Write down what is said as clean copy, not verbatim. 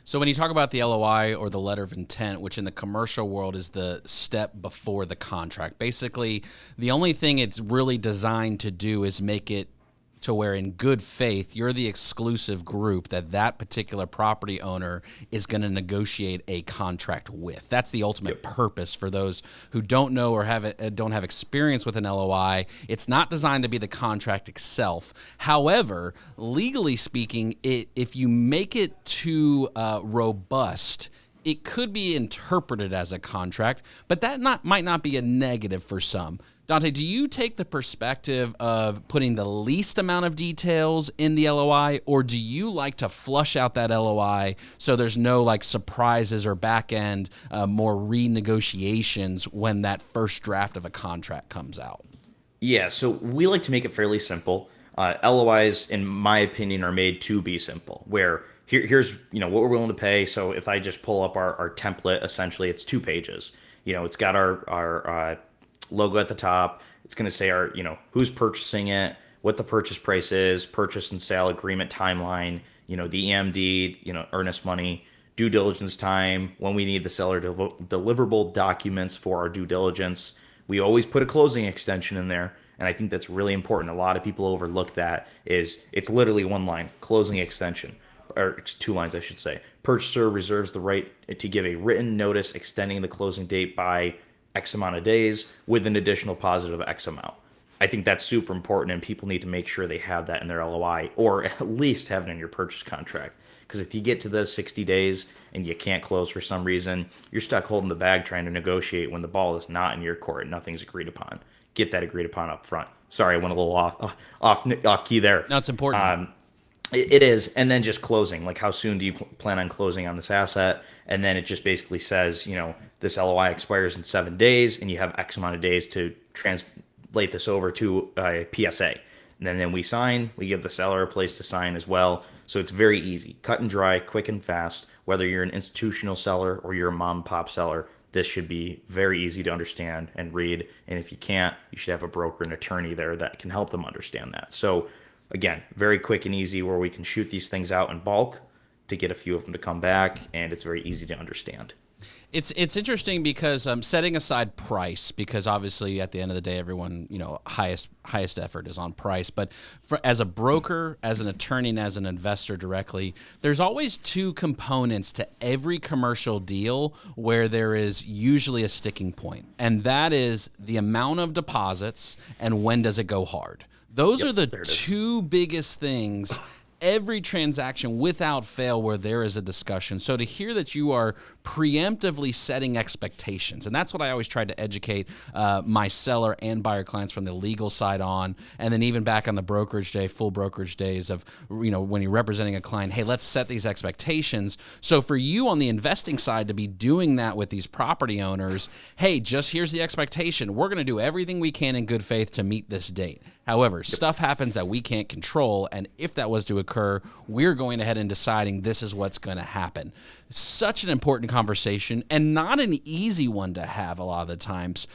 So when you talk about the LOI or the letter of intent, which in the commercial world is the step before the contract, basically the only thing it's really designed to do is make it to where in good faith, you're the exclusive group that particular property owner is going to negotiate a contract with. That's the ultimate purpose for those who don't know or don't have experience with an LOI. It's not designed to be the contract itself. However, legally speaking, if you make it too robust, it could be interpreted as a contract, but that might not be a negative for some. Dante, do you take the perspective of putting the least amount of details in the LOI, or do you like to flush out that LOI so there's no like surprises or back end more renegotiations when that first draft of a contract comes out? Yeah, so we like to make it fairly simple. LOIs, in my opinion, are made to be simple. Where here's what we're willing to pay. So if I just pull up our template, essentially it's 2 pages. It's got our logo at the top. It's going to say our who's purchasing it, what the purchase price is, purchase and sale agreement timeline. The EMD, earnest money, due diligence time, when we need the seller deliverable documents for our due diligence. We always put a closing extension in there, and I think that's really important. A lot of people overlook that. It's literally one line, closing extension, or 2 lines, I should say. Purchaser reserves the right to give a written notice extending the closing date by X amount of days with an additional positive X amount. I think that's super important, and people need to make sure they have that in their LOI, or at least have it in your purchase contract. Because if you get to the 60 days and you can't close for some reason, you're stuck holding the bag trying to negotiate when the ball is not in your court. Nothing's agreed upon. Get that agreed upon up front. Sorry, I went a little off key there. No, it's important. It is. And then just closing. Like, how soon do you plan on closing on this asset? And then it just basically says, this LOI expires in 7 days, and you have X amount of days to translate this over to a PSA. And then we sign. We give the seller a place to sign as well. So it's very easy, cut and dry, quick and fast. Whether you're an institutional seller or you're a mom and pop seller, this should be very easy to understand and read. And if you can't, you should have a broker and attorney there that can help them understand that. So again, very quick and easy, where we can shoot these things out in bulk to get a few of them to come back, and it's very easy to understand. It's interesting because setting aside price, because obviously at the end of the day, everyone, highest effort is on price. But as a broker, as an attorney, and as an investor directly, there's always 2 components to every commercial deal where there is usually a sticking point, and that is the amount of deposits and when does it go hard. Those are the 2 biggest things every transaction without fail where there is a discussion. So to hear that you are preemptively setting expectations, and that's what I always try to educate my seller and buyer clients from the legal side on, and then even back on the brokerage day, full brokerage days of, when you're representing a client, hey, let's set these expectations. So for you on the investing side to be doing that with these property owners, hey, just here's the expectation. We're going to do everything we can in good faith to meet this date. However, stuff happens that we can't control, and if that was to occur, we're going ahead and deciding this is what's going to happen. Such an important conversation, and not an easy one to have a lot of the times.